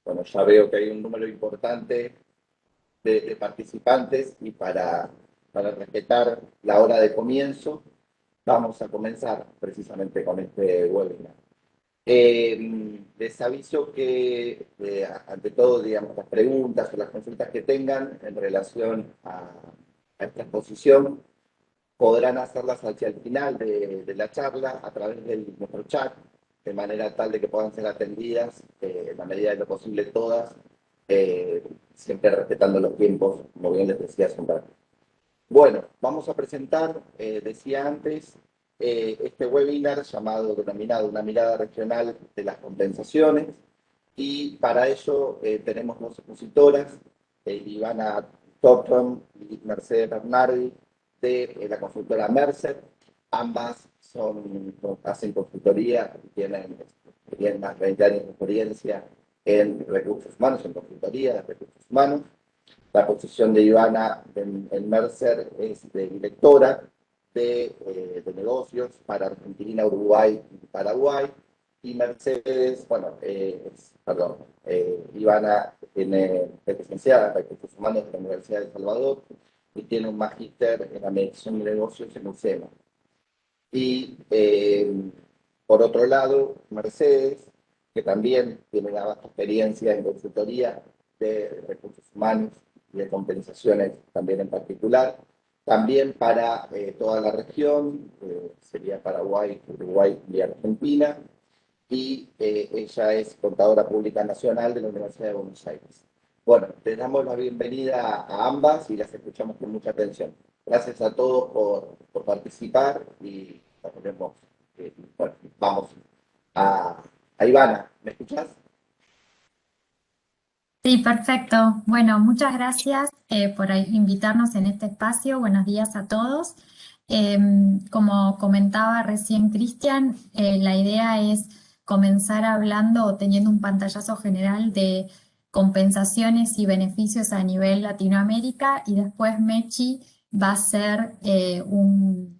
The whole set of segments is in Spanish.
Bueno, ya veo que hay un número importante de participantes y para respetar la hora de comienzo, vamos a comenzar precisamente con este webinar. Les aviso que, ante todo, digamos, las preguntas o las consultas que tengan en relación a esta exposición, podrán hacerlas hacia el final de la charla a través de nuestro chat, de manera tal de que puedan ser atendidas en la medida de lo posible todas, siempre respetando los tiempos, como bien les decía hace un rato. Bueno, vamos a presentar, decía antes, este webinar denominado Una mirada regional de las compensaciones, y para ello tenemos dos expositoras, Ivana Topton y Mercedes Bernardi, de la consultora Mercer. Ambas hacen consultoría, tienen más de 20 años de experiencia en recursos humanos, en consultoría de recursos humanos. La posición de Ivana en Mercer es de directora de negocios para Argentina, Uruguay y Paraguay. Y Mercedes, Ivana es licenciada en recursos humanos de la Universidad de El Salvador y tiene un magíster en administración de negocios en UCEMA. Y por otro lado, Mercedes, que también tiene una vasta experiencia en consultoría de recursos humanos y de compensaciones también en particular, también para toda la región, sería Paraguay, Uruguay y Argentina, y ella es contadora pública nacional de la Universidad de Buenos Aires. Bueno, les damos la bienvenida a ambas y las escuchamos con mucha atención. Gracias a todos por participar y bueno, vamos a Ivana. ¿Me escuchás? Sí, perfecto. Bueno, muchas gracias por invitarnos en este espacio. Buenos días a todos. Como comentaba recién Cristian, la idea es comenzar hablando o teniendo un pantallazo general de compensaciones y beneficios a nivel Latinoamérica, y después Mechi va a hacer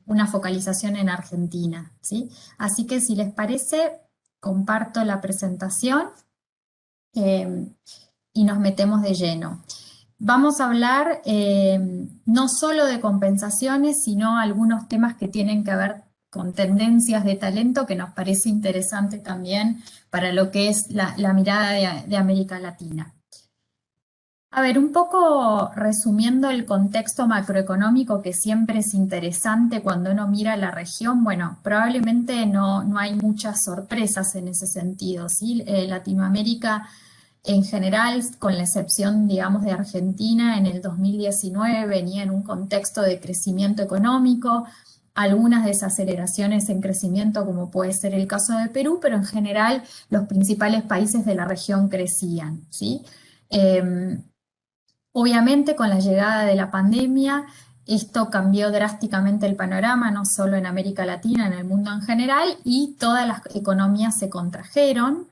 una focalización en Argentina, ¿sí? Así que si les parece, comparto la presentación. Y nos metemos de lleno. Vamos a hablar no solo de compensaciones, sino algunos temas que tienen que ver con tendencias de talento, que nos parece interesante también para lo que es la mirada de América Latina. A ver, un poco resumiendo el contexto macroeconómico, que siempre es interesante cuando uno mira la región. Bueno, probablemente no hay muchas sorpresas en ese sentido, ¿sí? Latinoamérica en general, con la excepción, digamos, de Argentina, en el 2019 venía en un contexto de crecimiento económico, algunas desaceleraciones en crecimiento, como puede ser el caso de Perú, pero en general los principales países de la región crecían, ¿sí? Obviamente, con la llegada de la pandemia, esto cambió drásticamente el panorama, no solo en América Latina, en el mundo en general, y todas las economías se contrajeron.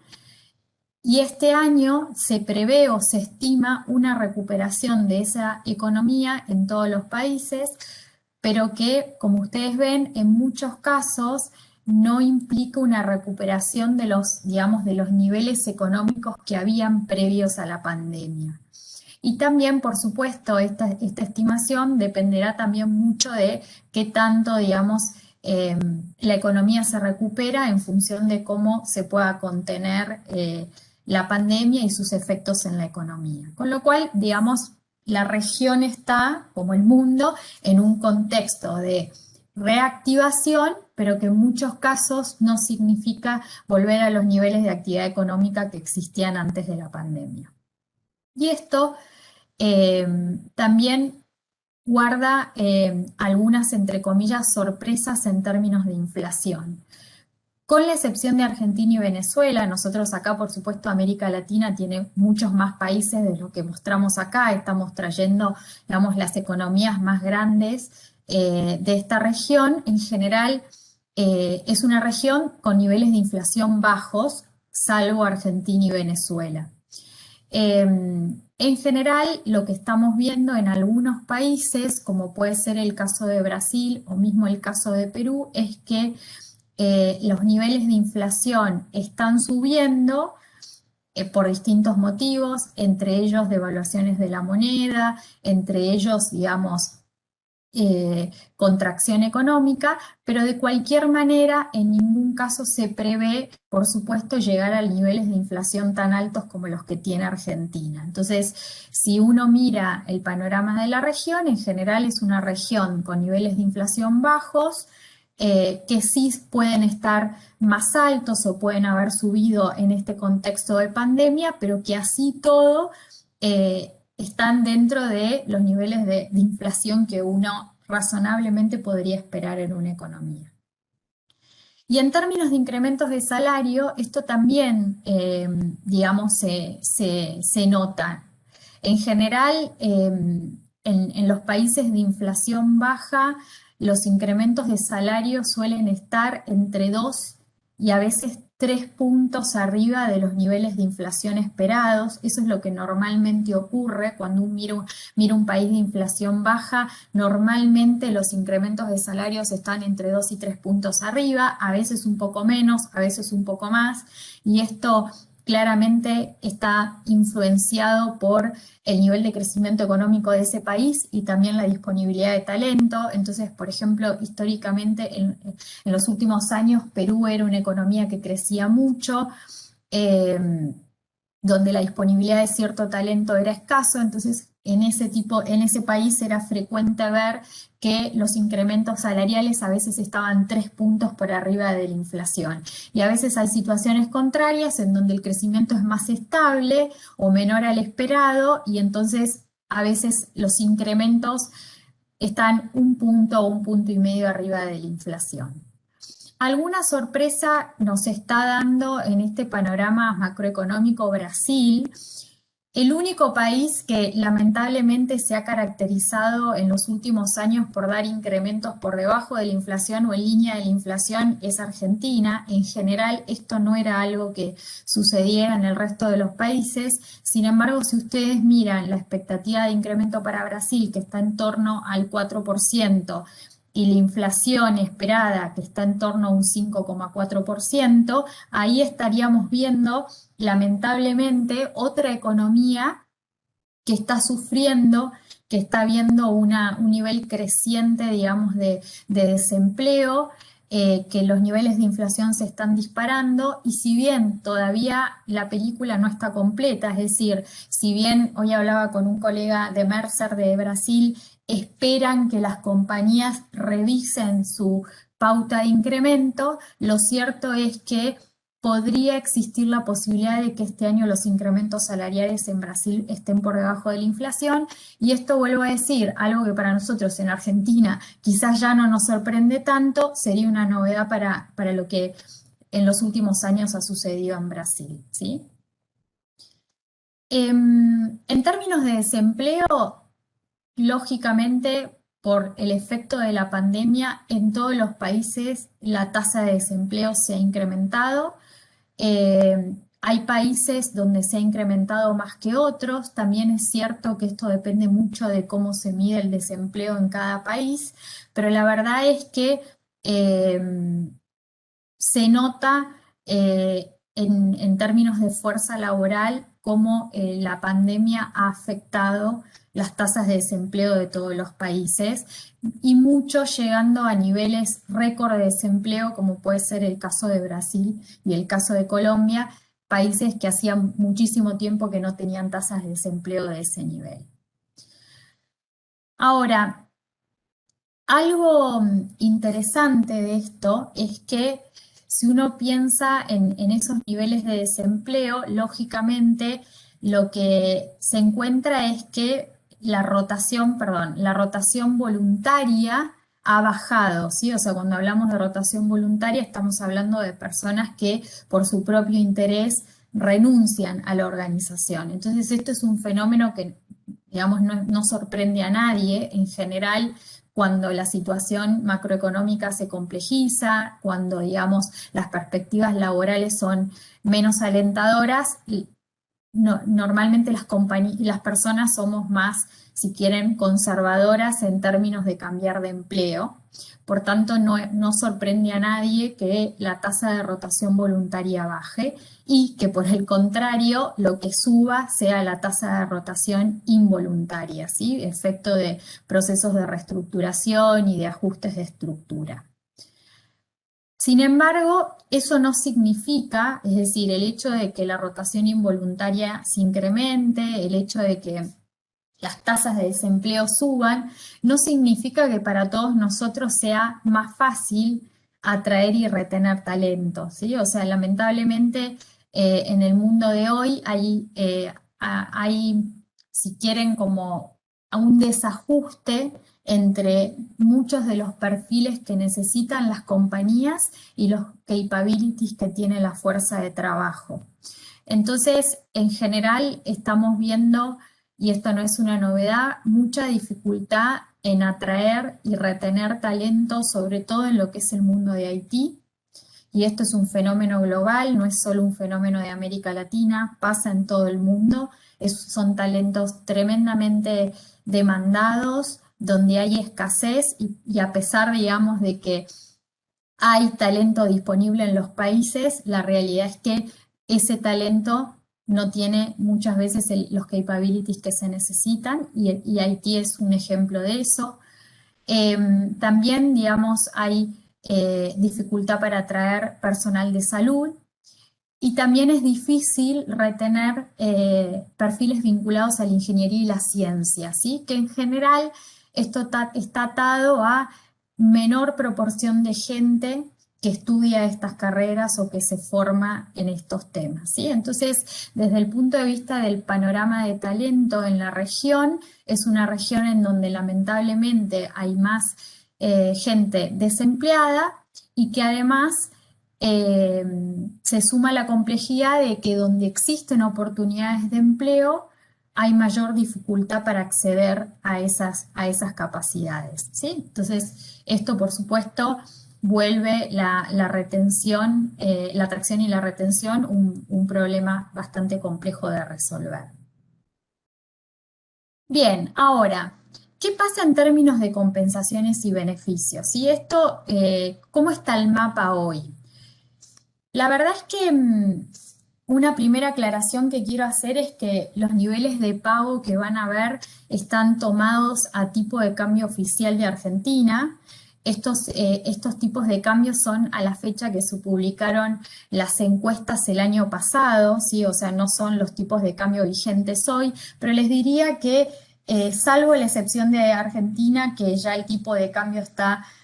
Y este año se prevé o se estima una recuperación de esa economía en todos los países, pero que, como ustedes ven, en muchos casos no implica una recuperación de digamos, de los niveles económicos que habían previos a la pandemia. Y también, por supuesto, esta estimación dependerá también mucho de qué tanto, digamos, la economía se recupera en función de cómo se pueda contener la pandemia y sus efectos en la economía. Con lo cual, digamos, la región está, como el mundo, en un contexto de reactivación, pero que en muchos casos no significa volver a los niveles de actividad económica que existían antes de la pandemia. Y esto también guarda algunas, entre comillas, sorpresas en términos de inflación. Con la excepción de Argentina y Venezuela, nosotros acá, por supuesto, América Latina tiene muchos más países de lo que mostramos acá. Estamos trayendo, digamos, las economías más grandes de esta región. En general, es una región con niveles de inflación bajos, salvo Argentina y Venezuela. En general, lo que estamos viendo en algunos países, como puede ser el caso de Brasil o mismo el caso de Perú, es que los niveles de inflación están subiendo, por distintos motivos, entre ellos devaluaciones de la moneda, entre ellos, digamos, contracción económica, pero de cualquier manera en ningún caso se prevé, por supuesto, llegar a niveles de inflación tan altos como los que tiene Argentina. Entonces, si uno mira el panorama de la región, en general es una región con niveles de inflación bajos, que sí pueden estar más altos o pueden haber subido en este contexto de pandemia, pero que así todo están dentro de los niveles de inflación que uno razonablemente podría esperar en una economía. Y en términos de incrementos de salario, esto también, digamos, se nota. En general, en los países de inflación baja, los incrementos de salario suelen estar entre 2 y a veces 3 puntos arriba de los niveles de inflación esperados. Eso es lo que normalmente ocurre cuando uno mira un país de inflación baja. Normalmente los incrementos de salarios están entre 2 y 3 puntos arriba, a veces un poco menos, a veces un poco más, y esto claramente está influenciado por el nivel de crecimiento económico de ese país y también la disponibilidad de talento. Entonces, por ejemplo, históricamente en los últimos años Perú era una economía que crecía mucho, donde la disponibilidad de cierto talento era escaso, entonces en ese país era frecuente ver que los incrementos salariales a veces estaban 3 puntos por arriba de la inflación. Y a veces hay situaciones contrarias en donde el crecimiento es más estable o menor al esperado, y entonces a veces los incrementos están 1 punto o 1,5 puntos arriba de la inflación. Alguna sorpresa nos está dando en este panorama macroeconómico Brasil, el único país que lamentablemente se ha caracterizado en los últimos años por dar incrementos por debajo de la inflación o en línea de la inflación es Argentina. En general, esto no era algo que sucediera en el resto de los países. Sin embargo, si ustedes miran la expectativa de incremento para Brasil, que está en torno al 4%, y la inflación esperada, que está en torno a un 5,4%, ahí estaríamos viendo, lamentablemente, otra economía que está sufriendo, que está viendo un nivel creciente, digamos, de desempleo, que los niveles de inflación se están disparando, y si bien todavía la película no está completa, es decir, si bien hoy hablaba con un colega de Mercer de Brasil, esperan que las compañías revisen su pauta de incremento, lo cierto es que podría existir la posibilidad de que este año los incrementos salariales en Brasil estén por debajo de la inflación, y esto, vuelvo a decir, algo que para nosotros en Argentina quizás ya no nos sorprende tanto, sería una novedad para lo que en los últimos años ha sucedido en Brasil, ¿sí? En términos de desempleo, lógicamente, por el efecto de la pandemia, en todos los países la tasa de desempleo se ha incrementado. Hay países donde se ha incrementado más que otros. También es cierto que esto depende mucho de cómo se mide el desempleo en cada país, pero la verdad es que se nota en términos de fuerza laboral cómo la pandemia ha afectado las tasas de desempleo de todos los países, y muchos llegando a niveles récord de desempleo, como puede ser el caso de Brasil y el caso de Colombia, países que hacían muchísimo tiempo que no tenían tasas de desempleo de ese nivel. Ahora, algo interesante de esto es que si uno piensa en esos niveles de desempleo, lógicamente lo que se encuentra es que la rotación voluntaria ha bajado, ¿sí? O sea, cuando hablamos de rotación voluntaria estamos hablando de personas que por su propio interés renuncian a la organización. Entonces esto es un fenómeno que, digamos, no sorprende a nadie. En general, cuando la situación macroeconómica se complejiza, cuando, digamos, las perspectivas laborales son menos alentadoras, normalmente las personas somos más, si quieren, conservadoras en términos de cambiar de empleo. Por tanto, no sorprende a nadie que la tasa de rotación voluntaria baje y que por el contrario lo que suba sea la tasa de rotación involuntaria, ¿sí? Efecto de procesos de reestructuración y de ajustes de estructura. Sin embargo, eso no significa, es decir, el hecho de que la rotación involuntaria se incremente, el hecho de que las tasas de desempleo suban, no significa que para todos nosotros sea más fácil atraer y retener talento, ¿sí? O sea, lamentablemente en el mundo de hoy hay, si quieren, como un desajuste entre muchos de los perfiles que necesitan las compañías y los capabilities que tiene la fuerza de trabajo. Entonces, en general, estamos viendo, y esto no es una novedad, mucha dificultad en atraer y retener talento, sobre todo en lo que es el mundo de Haití. Y esto es un fenómeno global, no es solo un fenómeno de América Latina, pasa en todo el mundo. Son talentos tremendamente demandados, donde hay escasez y a pesar, digamos, de que hay talento disponible en los países, la realidad es que ese talento no tiene muchas veces los capabilities que se necesitan y Haití es un ejemplo de eso. También, digamos, hay dificultad para atraer personal de salud y también es difícil retener perfiles vinculados a la ingeniería y la ciencia, ¿sí? Que en general esto está atado a menor proporción de gente que estudia estas carreras o que se forma en estos temas, ¿sí? Entonces, desde el punto de vista del panorama de talento en la región, es una región en donde lamentablemente hay más gente desempleada y que además se suma la complejidad de que donde existen oportunidades de empleo hay mayor dificultad para acceder a esas capacidades, ¿sí? Entonces, esto por supuesto vuelve la retención, la atracción y la retención un problema bastante complejo de resolver. Bien, ahora, ¿qué pasa en términos de compensaciones y beneficios? ¿Y esto, cómo está el mapa hoy? La verdad es que una primera aclaración que quiero hacer es que los niveles de pago que van a ver están tomados a tipo de cambio oficial de Argentina. Estos tipos de cambios son a la fecha que se publicaron las encuestas el año pasado, ¿sí? O sea, no son los tipos de cambio vigentes hoy, pero les diría que salvo la excepción de Argentina, que ya el tipo de cambio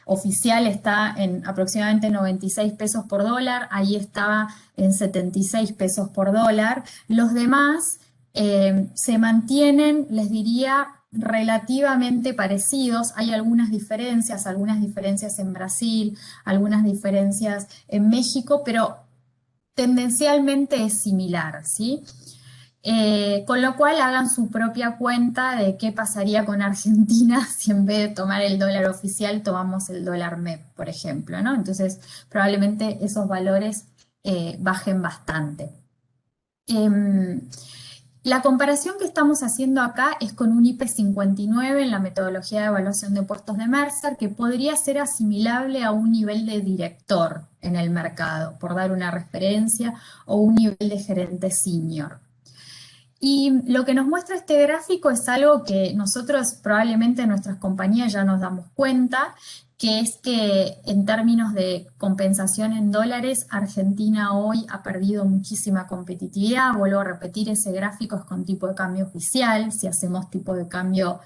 oficial está en aproximadamente 96 pesos por dólar, ahí estaba en 76 pesos por dólar. Los demás se mantienen, les diría, relativamente parecidos. Hay algunas diferencias en Brasil, algunas diferencias en México, pero tendencialmente es similar, ¿sí? Con lo cual hagan su propia cuenta de qué pasaría con Argentina si en vez de tomar el dólar oficial tomamos el dólar MEP, por ejemplo, ¿no? Entonces probablemente esos valores bajen bastante. La comparación que estamos haciendo acá es con un IP 59 en la metodología de evaluación de puestos de Mercer, que podría ser asimilable a un nivel de director en el mercado, por dar una referencia, o un nivel de gerente senior. Y lo que nos muestra este gráfico es algo que nosotros probablemente en nuestras compañías ya nos damos cuenta, que es que en términos de compensación en dólares, Argentina hoy ha perdido muchísima competitividad. Vuelvo a repetir, ese gráfico es con tipo de cambio oficial. Si hacemos tipo de cambio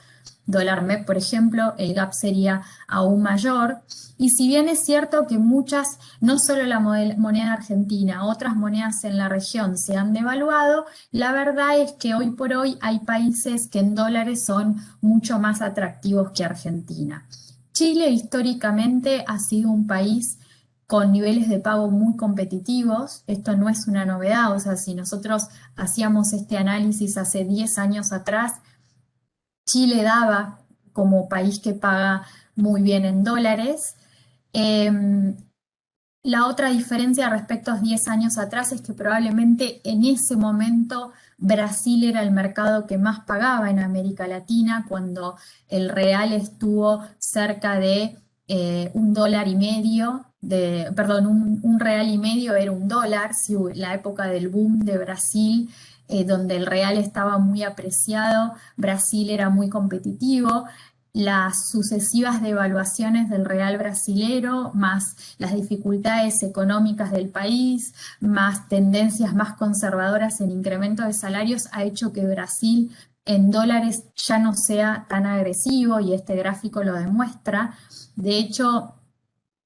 dólar MEP, por ejemplo, el gap sería aún mayor. Y si bien es cierto que muchas, no solo la moneda argentina, otras monedas en la región se han devaluado, la verdad es que hoy por hoy hay países que en dólares son mucho más atractivos que Argentina. Chile históricamente ha sido un país con niveles de pago muy competitivos. Esto no es una novedad, o sea, si nosotros hacíamos este análisis hace 10 años atrás, Chile daba como país que paga muy bien en dólares. La otra diferencia respecto a 10 años atrás es que probablemente en ese momento Brasil era el mercado que más pagaba en América Latina, cuando el real estuvo cerca de $1,50, perdón, un real y medio era $1, si la época del boom de Brasil, donde el real estaba muy apreciado, Brasil era muy competitivo. Las sucesivas devaluaciones del real brasilero, más las dificultades económicas del país, más tendencias más conservadoras en incremento de salarios, ha hecho que Brasil en dólares ya no sea tan agresivo, y este gráfico lo demuestra. De hecho,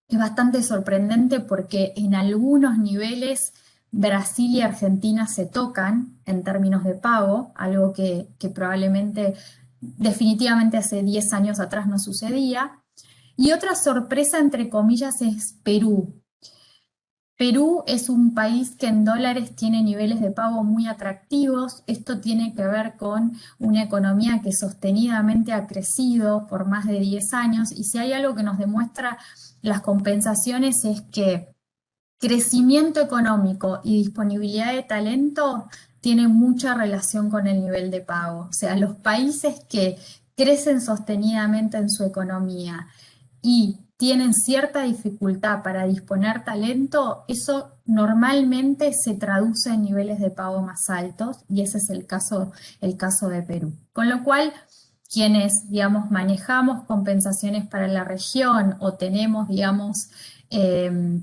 es bastante sorprendente porque en algunos niveles Brasil y Argentina se tocan en términos de pago, algo que probablemente, definitivamente hace 10 años atrás no sucedía. Y otra sorpresa, entre comillas, es Perú. Perú es un país que en dólares tiene niveles de pago muy atractivos. Esto tiene que ver con una economía que sostenidamente ha crecido por más de 10 años, y si hay algo que nos demuestra las compensaciones es que crecimiento económico y disponibilidad de talento tienen mucha relación con el nivel de pago. O sea, los países que crecen sostenidamente en su economía y tienen cierta dificultad para disponer talento, eso normalmente se traduce en niveles de pago más altos, y ese es el caso de Perú. Con lo cual, quienes, digamos, manejamos compensaciones para la región o tenemos, digamos,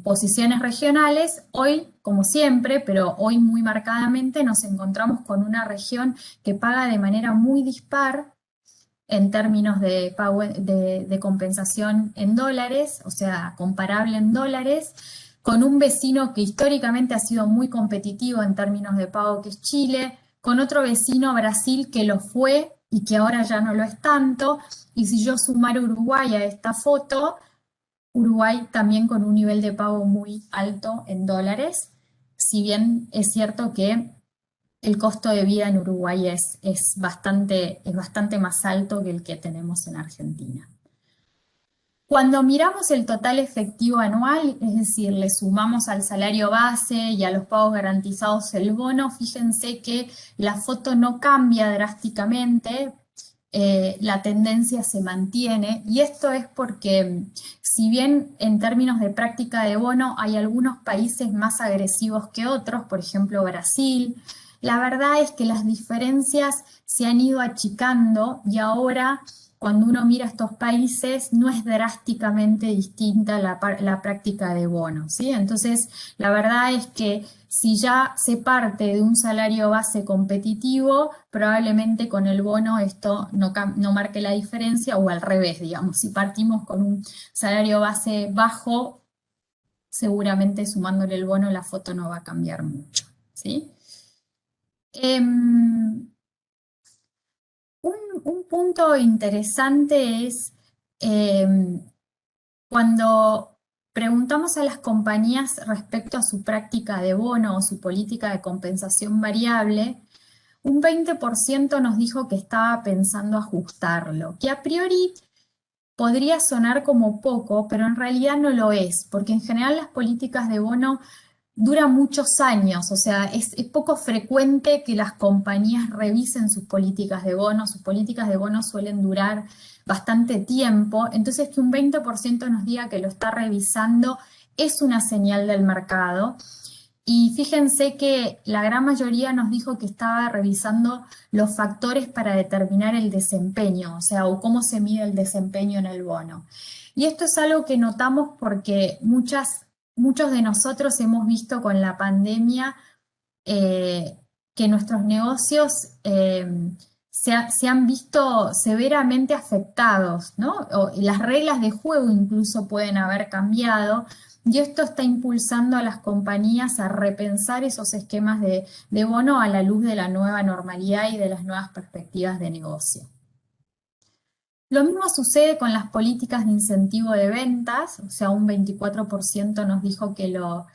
posiciones regionales, hoy, como siempre, pero hoy muy marcadamente, nos encontramos con una región que paga de manera muy dispar en términos de, pago, de compensación en dólares, o sea, comparable en dólares, con un vecino que históricamente ha sido muy competitivo en términos de pago, que es Chile, con otro vecino, Brasil, que lo fue y que ahora ya no lo es tanto. Y si yo sumar Uruguay a esta foto, Uruguay también con un nivel de pago muy alto en dólares, si bien es cierto que el costo de vida en Uruguay es bastante más alto que el que tenemos en Argentina. Cuando miramos el total efectivo anual, es decir, le sumamos al salario base y a los pagos garantizados el bono, fíjense que la foto no cambia drásticamente, la tendencia se mantiene, y esto es porque, si bien en términos de práctica de bono hay algunos países más agresivos que otros, por ejemplo Brasil, la verdad es que las diferencias se han ido achicando, y ahora cuando uno mira estos países no es drásticamente distinta la práctica de bonos, ¿sí? Entonces, la verdad es que si ya se parte de un salario base competitivo, probablemente con el bono esto no marque la diferencia, o al revés, digamos, si partimos con un salario base bajo, seguramente sumándole el bono la foto no va a cambiar mucho, ¿sí? Un punto interesante es cuando preguntamos a las compañías respecto a su práctica de bono o su política de compensación variable, un 20% nos dijo que estaba pensando ajustarlo, que a priori podría sonar como poco, pero en realidad no lo es, porque en general las políticas de bono duran muchos años. O sea, es poco frecuente que las compañías revisen sus políticas de bono. Sus políticas de bono suelen durar bastante tiempo, entonces que un 20% nos diga que lo está revisando es una señal del mercado. Y fíjense que la gran mayoría nos dijo que estaba revisando los factores para determinar el desempeño, o sea, o cómo se mide el desempeño en el bono. Y esto es algo que notamos porque muchos de nosotros hemos visto con la pandemia que nuestros negocios se han visto severamente afectados, ¿no? Las reglas de juego incluso pueden haber cambiado, y esto está impulsando a las compañías a repensar esos esquemas de bono a la luz de la nueva normalidad y de las nuevas perspectivas de negocio. Lo mismo sucede con las políticas de incentivo de ventas, o sea, un 24% nos dijo que lo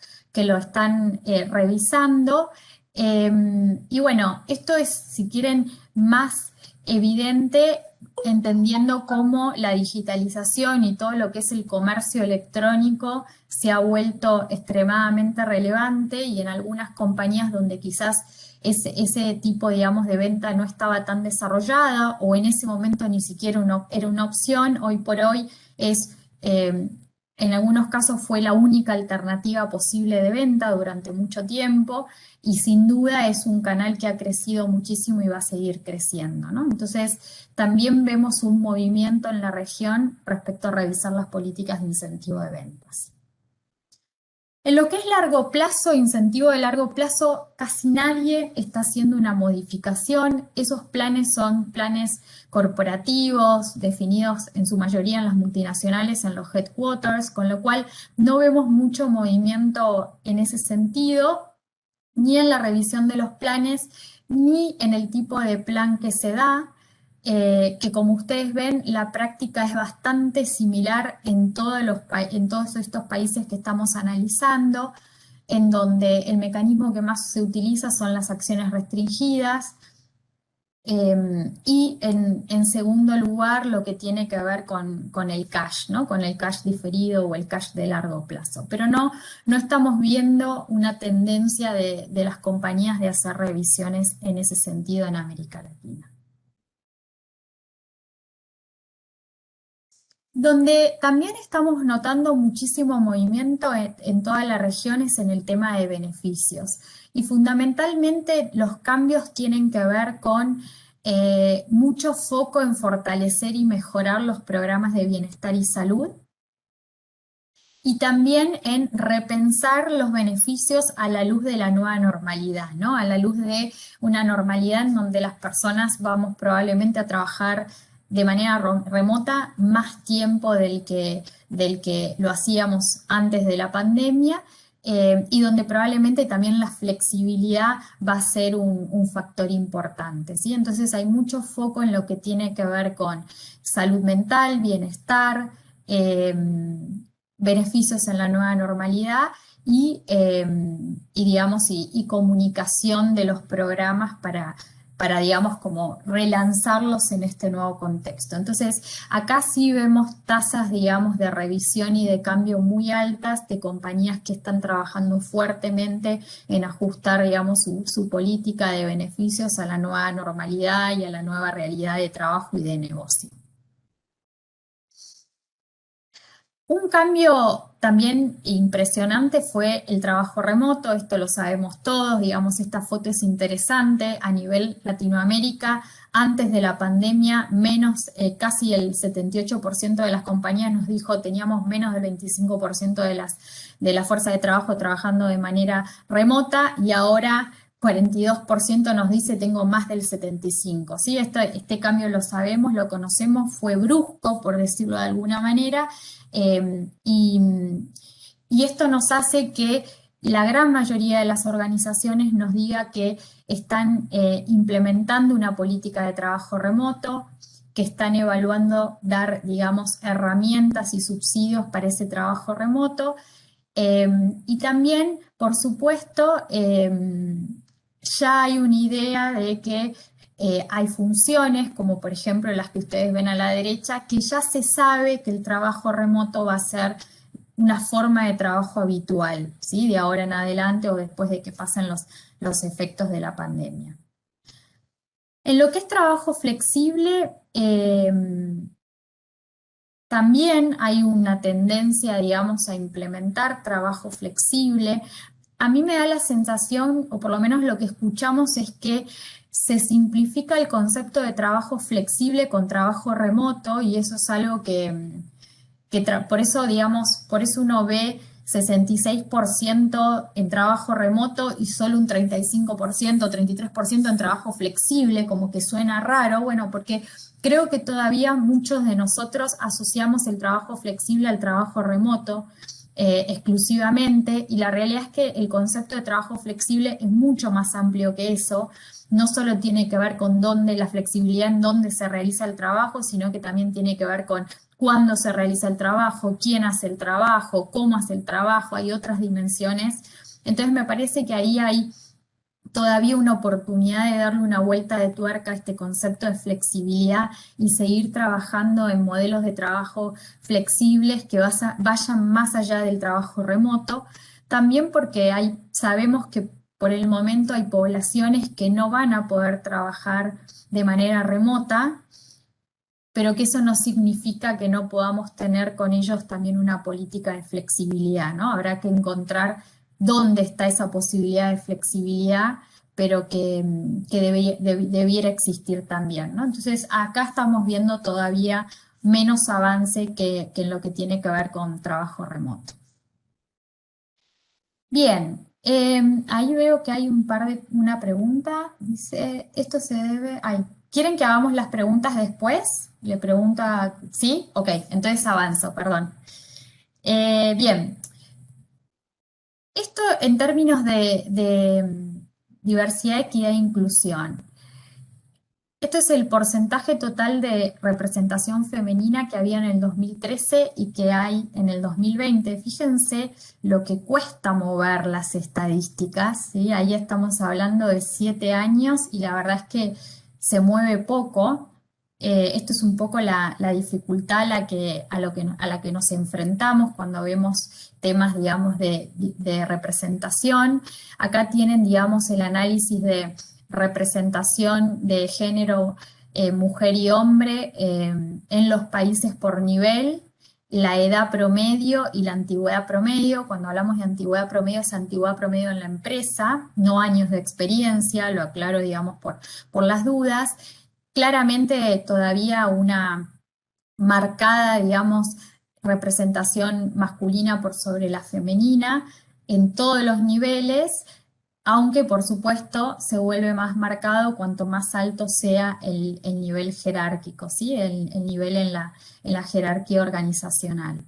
están revisando. Y bueno, esto es, si quieren, más evidente entendiendo cómo la digitalización y todo lo que es el comercio electrónico se ha vuelto extremadamente relevante y en algunas compañías donde quizás ese tipo, digamos, de venta no estaba tan desarrollada o en ese momento ni siquiera era una opción, hoy por hoy es, en algunos casos fue la única alternativa posible de venta durante mucho tiempo y sin duda es un canal que ha crecido muchísimo y va a seguir creciendo, ¿no? Entonces, también vemos un movimiento en la región respecto a revisar las políticas de incentivo de ventas. En lo que es largo plazo, incentivo de largo plazo, casi nadie está haciendo una modificación. Esos planes son planes corporativos, definidos en su mayoría en las multinacionales, en los headquarters, con lo cual no vemos mucho movimiento en ese sentido, ni en la revisión de los planes, ni en el tipo de plan que se da. Que como ustedes ven, la práctica es bastante similar en todos estos países que estamos analizando, en donde el mecanismo que más se utiliza son las acciones restringidas, y en segundo lugar lo que tiene que ver con el cash, ¿no? Con el cash diferido o el cash de largo plazo. Pero no estamos viendo una tendencia de las compañías de hacer revisiones en ese sentido en América Latina. Donde también estamos notando muchísimo movimiento en todas las regiones en el tema de beneficios. Y fundamentalmente los cambios tienen que ver con mucho foco en fortalecer y mejorar los programas de bienestar y salud. Y también en repensar los beneficios a la luz de la nueva normalidad, ¿no? A la luz de una normalidad en donde las personas vamos probablemente a trabajar de manera remota más tiempo del que lo hacíamos antes de la pandemia, y donde probablemente también la flexibilidad va a ser un factor importante, ¿sí? Entonces hay mucho foco en lo que tiene que ver con salud mental, bienestar, beneficios en la nueva normalidad y comunicación de los programas para, digamos, como relanzarlos en este nuevo contexto. Entonces, acá sí vemos tasas, digamos, de revisión y de cambio muy altas de compañías que están trabajando fuertemente en ajustar, digamos, su política de beneficios a la nueva normalidad y a la nueva realidad de trabajo y de negocio. Un cambio también impresionante fue el trabajo remoto, esto lo sabemos todos, digamos, esta foto es interesante a nivel Latinoamérica. Antes de la pandemia, casi el 78% de las compañías nos dijo teníamos menos del 25% de la fuerza de trabajo trabajando de manera remota y ahora 42% nos dice tengo más del 75%, ¿sí? Este cambio lo sabemos, lo conocemos, fue brusco, por decirlo de alguna manera. Y esto nos hace que la gran mayoría de las organizaciones nos diga que están implementando una política de trabajo remoto, que están evaluando dar, digamos, herramientas y subsidios para ese trabajo remoto. Y también, por supuesto, ya hay una idea de que hay funciones, como por ejemplo las que ustedes ven a la derecha, que ya se sabe que el trabajo remoto va a ser una forma de trabajo habitual, ¿sí? De ahora en adelante o después de que pasen los efectos de la pandemia. En lo que es trabajo flexible, también hay una tendencia, digamos, a implementar trabajo flexible. A mí me da la sensación, o por lo menos lo que escuchamos, es que se simplifica el concepto de trabajo flexible con trabajo remoto y eso es algo por eso, digamos, por eso uno ve 66% en trabajo remoto y solo un 35%, 33% en trabajo flexible, como que suena raro, bueno, porque creo que todavía muchos de nosotros asociamos el trabajo flexible al trabajo remoto exclusivamente, y la realidad es que el concepto de trabajo flexible es mucho más amplio que eso. No solo tiene que ver con la flexibilidad en dónde se realiza el trabajo, sino que también tiene que ver con cuándo se realiza el trabajo, quién hace el trabajo, cómo hace el trabajo, hay otras dimensiones. Entonces me parece que ahí hay todavía una oportunidad de darle una vuelta de tuerca a este concepto de flexibilidad y seguir trabajando en modelos de trabajo flexibles que vayan más allá del trabajo remoto. También porque sabemos que por el momento hay poblaciones que no van a poder trabajar de manera remota, pero que eso no significa que no podamos tener con ellos también una política de flexibilidad, ¿no? Habrá que encontrar dónde está esa posibilidad de flexibilidad, pero que debiera existir también, ¿no? Entonces, acá estamos viendo todavía menos avance que en lo que tiene que ver con trabajo remoto. Bien, ahí veo que hay una pregunta, dice, esto se debe, ¿quieren que hagamos las preguntas después? Le pregunta, ¿sí? Ok, entonces avanzo, perdón. Bien, esto en términos de diversidad, equidad e inclusión. Este es el porcentaje total de representación femenina que había en el 2013 y que hay en el 2020. Fíjense lo que cuesta mover las estadísticas, ¿sí? Ahí estamos hablando de 7 años y la verdad es que se mueve poco. Esto es un poco la dificultad a la que nos enfrentamos cuando vemos temas, digamos, de representación. Acá tienen, digamos, el análisis de representación de género mujer y hombre en los países por nivel, la edad promedio y la antigüedad promedio. Cuando hablamos de antigüedad promedio, es antigüedad promedio en la empresa, no años de experiencia, lo aclaro, digamos, por las dudas. Claramente todavía una marcada, digamos, representación masculina por sobre la femenina en todos los niveles, aunque por supuesto se vuelve más marcado cuanto más alto sea el nivel jerárquico, ¿sí? El nivel en la jerarquía organizacional.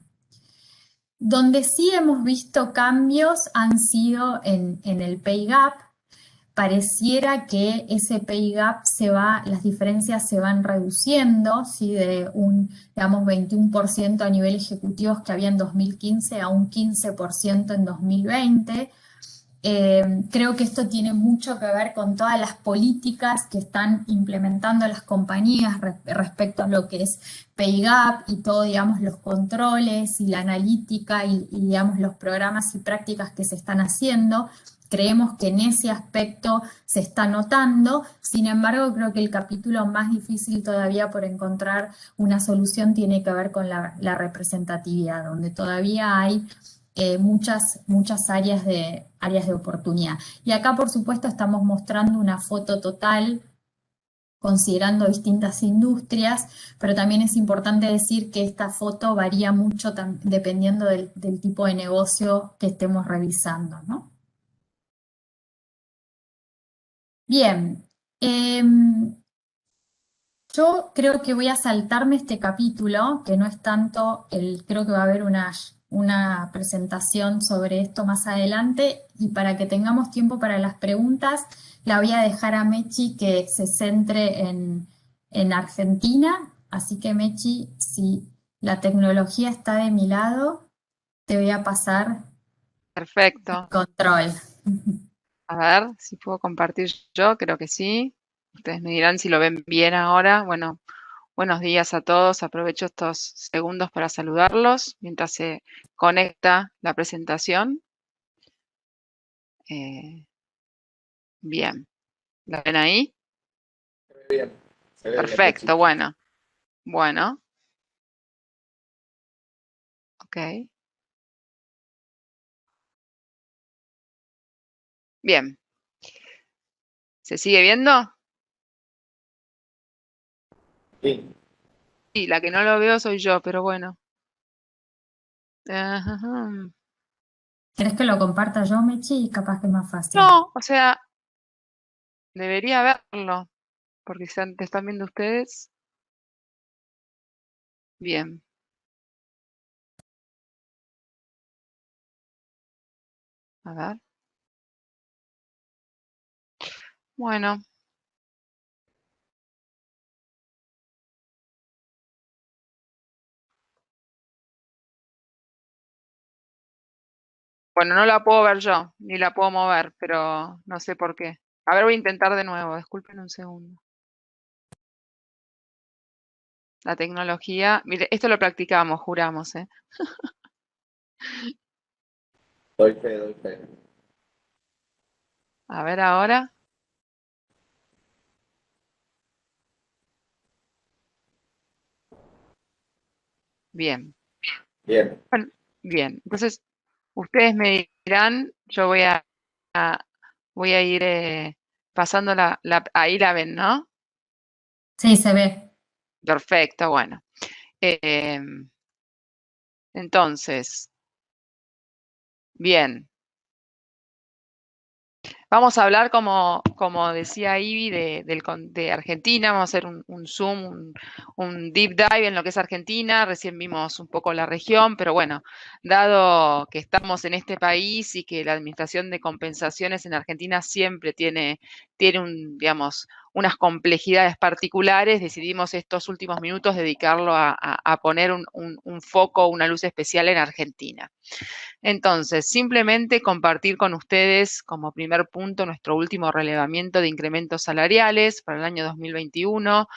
Donde sí hemos visto cambios han sido en el pay gap. Pareciera que ese pay gap las diferencias se van reduciendo, ¿sí? De un, digamos, 21% a nivel ejecutivo que había en 2015 a un 15% en 2020. Creo que esto tiene mucho que ver con todas las políticas que están implementando las compañías respecto a lo que es pay gap y todo, digamos, los controles y la analítica digamos, los programas y prácticas que se están haciendo. Creemos que en ese aspecto se está notando. Sin embargo, creo que el capítulo más difícil todavía por encontrar una solución tiene que ver con la representatividad, donde todavía hay muchas áreas de oportunidad. Y acá, por supuesto, estamos mostrando una foto total considerando distintas industrias, pero también es importante decir que esta foto varía mucho dependiendo del tipo de negocio que estemos revisando, ¿no? Bien, yo creo que voy a saltarme este capítulo, que no es tanto creo que va a haber una presentación sobre esto más adelante, y para que tengamos tiempo para las preguntas, la voy a dejar a Mechi que se centre en Argentina. Así que Mechi, si la tecnología está de mi lado, te voy a pasar Perfecto. el control. A ver si puedo compartir yo, creo que sí. Ustedes me dirán si lo ven bien ahora. Bueno, buenos días a todos. Aprovecho estos segundos para saludarlos mientras se conecta la presentación. Eh, bien, ¿la ven ahí? Se ve bien, se ve bien, Perfecto, Mechi. bueno, ok. Bien, ¿se sigue viendo? Sí. Sí, la que no lo veo soy yo, pero bueno. Ajá. ¿Querés que lo comparta yo, Mechi? Capaz que es más fácil. No, o sea, debería verlo, porque te están viendo ustedes. Bien, a ver. Bueno, bueno, no la puedo ver yo, ni la puedo mover, pero no sé por qué. A ver, voy a intentar de nuevo, disculpen un segundo. La tecnología, mire, esto lo practicamos, juramos, ¿eh? Doy fe, doy fe. A ver ahora. Bien, Bien, bueno, bien. Entonces, ustedes me dirán, yo voy a ir pasando ahí la ven, ¿no? Sí, se ve. Perfecto, bueno. Entonces, bien. Vamos a hablar, como decía Ivy, de Argentina. Vamos a hacer un zoom, un deep dive en lo que es Argentina. Recién vimos un poco la región, pero bueno, dado que estamos en este país y que la administración de compensaciones en Argentina siempre tiene digamos, unas complejidades particulares, decidimos estos últimos minutos dedicarlo a poner un foco, una luz especial en Argentina. Entonces, simplemente compartir con ustedes como primer punto nuestro último relevamiento de incrementos salariales para el año 2021.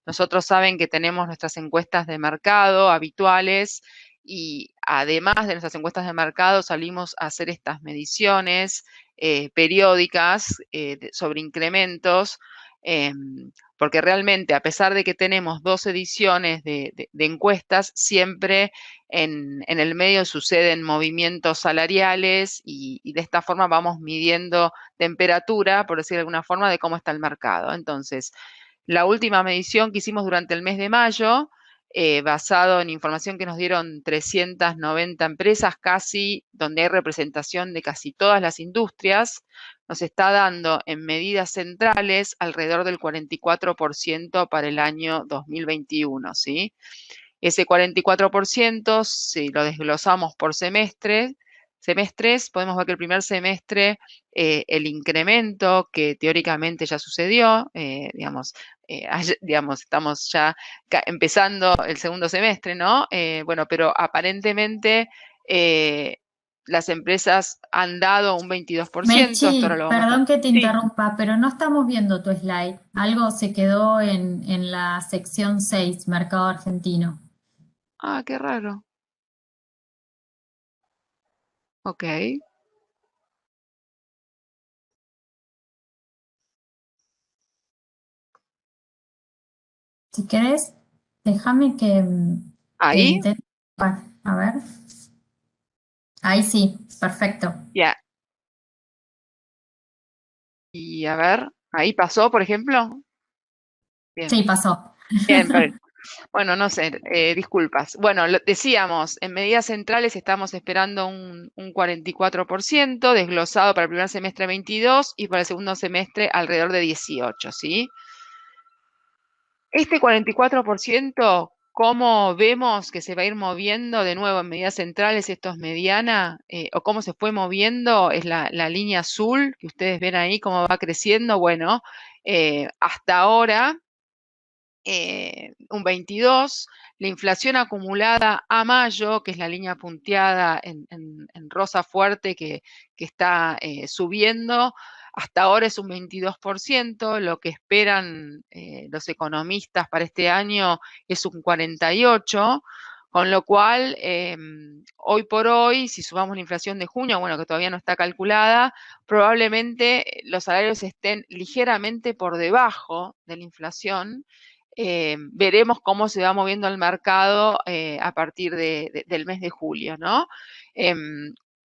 Nosotros saben que tenemos nuestras encuestas de mercado habituales y además de nuestras encuestas de mercado salimos a hacer estas mediciones periódicas sobre incrementos, porque realmente a pesar de que tenemos 2 ediciones de encuestas, siempre en el medio suceden movimientos salariales y de esta forma vamos midiendo temperatura, por decir de alguna forma, de cómo está el mercado. Entonces, la última medición que hicimos durante el mes de mayo, basado en información que nos dieron 390 empresas casi, donde hay representación de casi todas las industrias, nos está dando en medidas centrales alrededor del 44% para el año 2021, ¿sí? Ese 44%, si lo desglosamos por semestres, podemos ver que el primer semestre el incremento que teóricamente ya sucedió, digamos, estamos ya empezando el segundo semestre, ¿no? Bueno, pero aparentemente las empresas han dado un 22%, esto ahora Mechi, lo vamos a... perdón que te Sí. interrumpa, pero no estamos viendo tu slide. Algo se quedó en la sección 6, Mercado Argentino. Ah, qué raro. Ok. Si querés, déjame que Ahí, intente. A ver. Ahí sí, perfecto. ya. Y a ver, ahí pasó, por ejemplo. Bien, Sí, pasó. bien, bueno, no sé, disculpas. Bueno, decíamos, en medidas centrales estamos esperando un 44% desglosado para el primer semestre 22 y para el segundo semestre alrededor de 18, ¿sí? Este 44%, ¿cómo vemos que se va a ir moviendo de nuevo en medidas centrales? Esto es mediana, o cómo se fue moviendo, es la línea azul que ustedes ven ahí, cómo va creciendo. Bueno, hasta ahora un 22, la inflación acumulada a mayo, que es la línea punteada en rosa fuerte que está subiendo, hasta ahora es un 22%, lo que esperan los economistas para este año es un 48%, con lo cual hoy por hoy, si sumamos la inflación de junio, bueno, que todavía no está calculada, probablemente los salarios estén ligeramente por debajo de la inflación. Veremos cómo se va moviendo el mercado a partir del mes de julio, ¿no?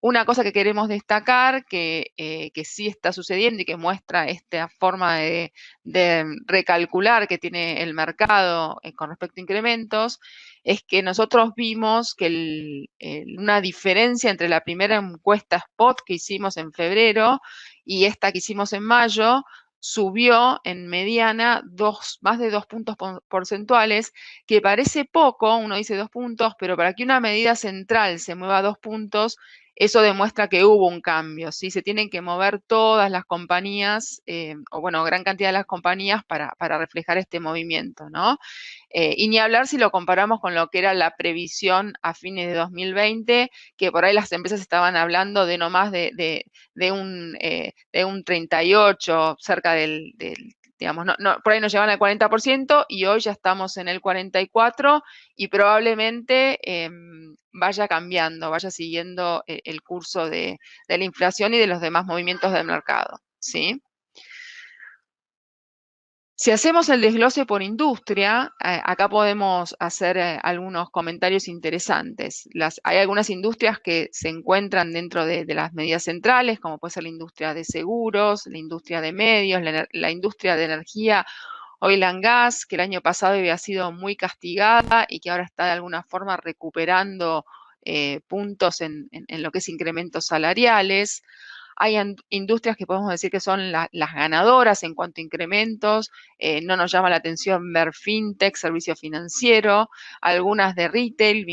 Una cosa que queremos destacar que sí está sucediendo y que muestra esta forma de recalcular que tiene el mercado con respecto a incrementos, es que nosotros vimos que una diferencia entre la primera encuesta spot que hicimos en febrero y esta que hicimos en mayo, subió en mediana más de 2 puntos porcentuales, que parece poco, uno dice 2 puntos, pero para que una medida central se mueva 2 puntos eso demuestra que hubo un cambio, ¿sí? Se tienen que mover todas las compañías, o bueno, gran cantidad de las compañías para reflejar este movimiento, ¿no? Y ni hablar si lo comparamos con lo que era la previsión a fines de 2020, que por ahí las empresas estaban hablando de no más de un 38, cerca digamos, por ahí nos llevan al 40% y hoy ya estamos en el 44% y probablemente vaya cambiando, vaya siguiendo el curso de la inflación y de los demás movimientos del mercado, ¿sí? Si hacemos el desglose por industria, acá podemos hacer algunos comentarios interesantes. Hay algunas industrias que se encuentran dentro de las medidas centrales, como puede ser la industria de seguros, la industria de medios, la industria de energía, oil and gas, que el año pasado había sido muy castigada y que ahora está de alguna forma recuperando puntos en lo que es incrementos salariales. Hay industrias que podemos decir que son las ganadoras en cuanto a incrementos. No nos llama la atención ver fintech, servicio financiero, algunas de retail,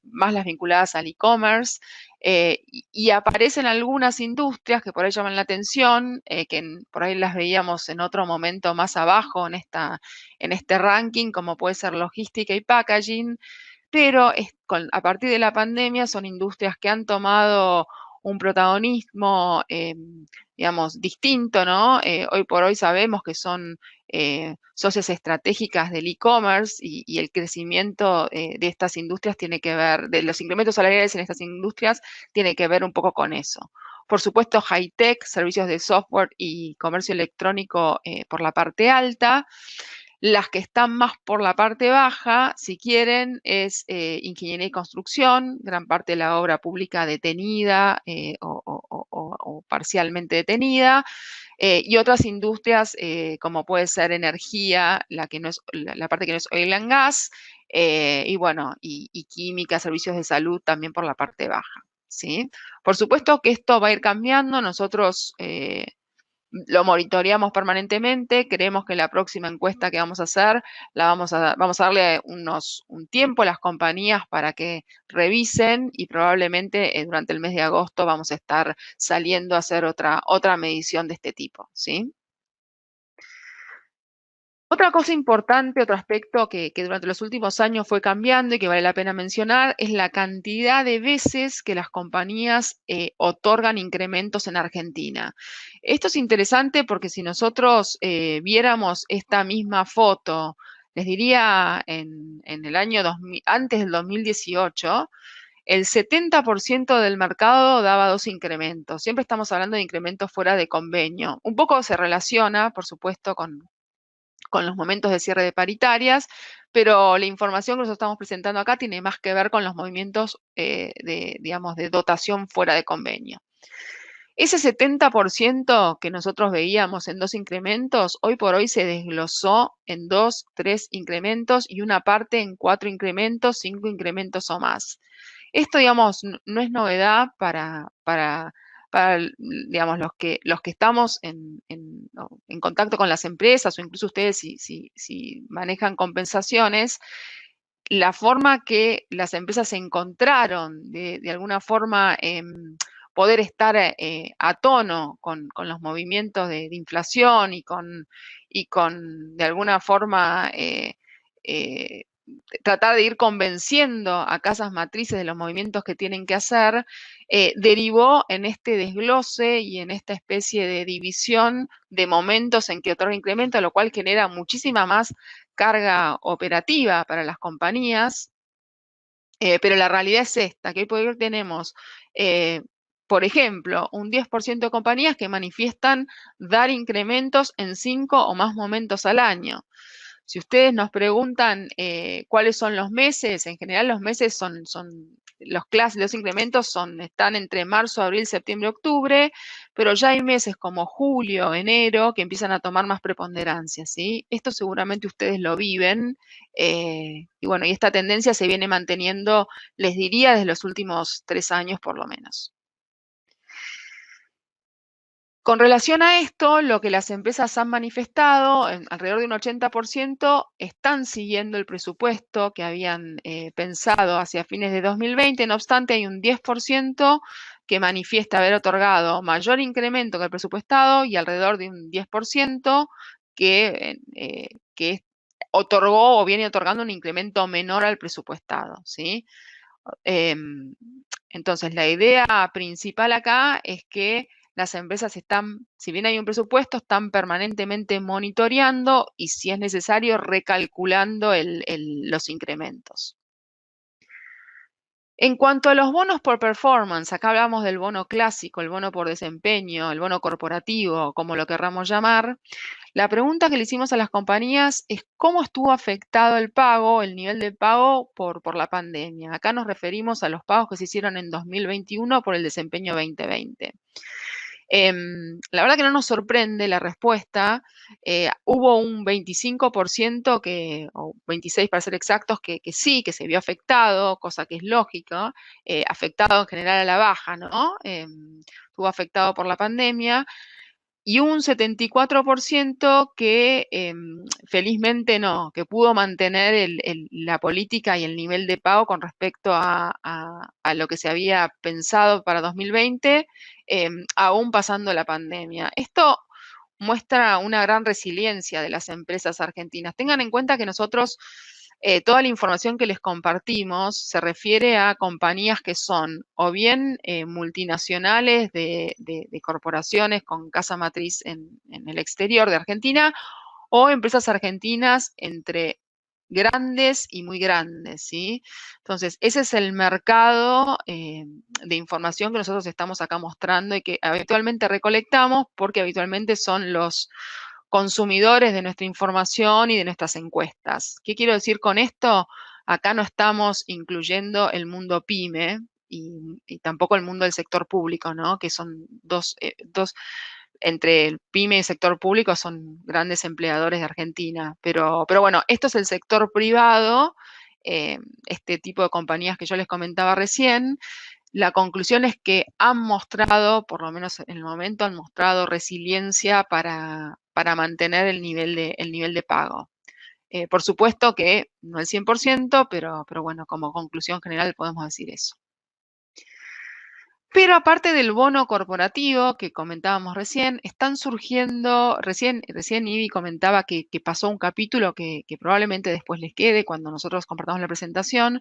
más las vinculadas al e-commerce. Y aparecen algunas industrias que por ahí llaman la atención, por ahí las veíamos en otro momento más abajo en este ranking, como puede ser logística y packaging, pero a partir de la pandemia son industrias que han tomado un protagonismo, digamos, distinto, ¿no? Hoy por hoy sabemos que son socias estratégicas del e-commerce y el crecimiento de estas industrias tiene que ver, de los incrementos salariales en estas industrias, tiene que ver un poco con eso. Por supuesto, high-tech, servicios de software y comercio electrónico por la parte alta. Las que están más por la parte baja, si quieren, es ingeniería y construcción, gran parte de la obra pública detenida o parcialmente detenida, y otras industrias como puede ser energía, la parte que no es oil and gas, y bueno, y química, servicios de salud también por la parte baja, ¿sí? Por supuesto que esto va a ir cambiando, nosotros lo monitoreamos permanentemente, creemos que la próxima encuesta que vamos a hacer, vamos a darle un tiempo a las compañías para que revisen y probablemente durante el mes de agosto vamos a estar saliendo a hacer otra medición de este tipo, ¿sí? Otra cosa importante, otro aspecto que durante los últimos años fue cambiando y que vale la pena mencionar es la cantidad de veces que las compañías otorgan incrementos en Argentina. Esto es interesante porque si nosotros viéramos esta misma foto, les diría en el año antes del 2018, el 70% del mercado daba 2 incrementos. Siempre estamos hablando de incrementos fuera de convenio. Un poco se relaciona, por supuesto, con los momentos de cierre de paritarias, pero la información que nosotros estamos presentando acá tiene más que ver con los movimientos digamos, de dotación fuera de convenio. Ese 70% que nosotros veíamos en 2 incrementos, hoy por hoy se desglosó en 2, 3 incrementos y una parte en 4 incrementos, 5 incrementos o más. Esto, digamos, no es novedad para digamos, los que estamos en contacto con las empresas o incluso ustedes si manejan compensaciones, la forma que las empresas encontraron de alguna forma poder estar a tono con los movimientos de inflación y con de alguna forma tratar de ir convenciendo a casas matrices de los movimientos que tienen que hacer, derivó en este desglose y en esta especie de división de momentos en que otorga incremento, lo cual genera muchísima más carga operativa para las compañías, pero la realidad es esta, que hoy por hoy tenemos, por ejemplo, un 10% de compañías que manifiestan dar incrementos en 5 o más momentos al año. Si ustedes nos preguntan cuáles son los meses, en general los meses son los incrementos están entre marzo, abril, septiembre, octubre, pero ya hay meses como julio, enero, que empiezan a tomar más preponderancia, ¿sí? Esto seguramente ustedes lo viven, y bueno, y esta tendencia se viene manteniendo, les diría, desde los últimos 3 años por lo menos. Con relación a esto, lo que las empresas han manifestado, alrededor de un 80%, están siguiendo el presupuesto que habían pensado hacia fines de 2020. No obstante, hay un 10% que manifiesta haber otorgado mayor incremento que el presupuestado y alrededor de un 10% que otorgó o viene otorgando un incremento menor al presupuestado, ¿sí? Entonces, la idea principal acá es que las empresas están, si bien hay un presupuesto, están permanentemente monitoreando y, si es necesario, recalculando los incrementos. En cuanto a los bonos por performance, acá hablamos del bono clásico, el bono por desempeño, el bono corporativo, como lo querramos llamar. La pregunta que le hicimos a las compañías es cómo estuvo afectado el pago, el nivel de pago por la pandemia. Acá nos referimos a los pagos que se hicieron en 2021 por el desempeño 2020. La verdad que no nos sorprende la respuesta. Hubo un 25% o 26% para ser exactos, que sí, que se vio afectado, cosa que es lógica, afectado en general a la baja, ¿no? Estuvo afectado por la pandemia. Y un 74% que felizmente no, que pudo mantener la política y el nivel de pago con respecto a lo que se había pensado para 2020, aún pasando la pandemia. Esto muestra una gran resiliencia de las empresas argentinas. Tengan en cuenta que nosotros, toda la información que les compartimos se refiere a compañías que son o bien multinacionales de corporaciones con casa matriz en el exterior de Argentina, o empresas argentinas entre grandes y muy grandes, ¿sí? Entonces, ese es el mercado de información que nosotros estamos acá mostrando y que habitualmente recolectamos, porque habitualmente son los consumidores de nuestra información y de nuestras encuestas. ¿Qué quiero decir con esto? Acá no estamos incluyendo el mundo PYME y tampoco el mundo del sector público, ¿no? Que son dos entre el PYME y el sector público son grandes empleadores de Argentina. Pero bueno, esto es el sector privado, este tipo de compañías que yo les comentaba recién. La conclusión es que han mostrado, por lo menos en el momento, han mostrado resiliencia para mantener el nivel de pago. Por supuesto que no el 100%, pero bueno, como conclusión general podemos decir eso. Pero aparte del bono corporativo que comentábamos recién, están surgiendo, recién Ivy comentaba que pasó un capítulo que probablemente después les quede cuando nosotros compartamos la presentación.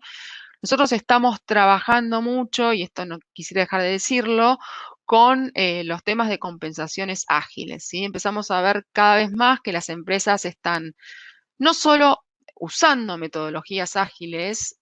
Nosotros estamos trabajando mucho, y esto no quisiera dejar de decirlo, con los temas de compensaciones ágiles, ¿sí? Empezamos a ver cada vez más que las empresas están no solo usando metodologías ágiles,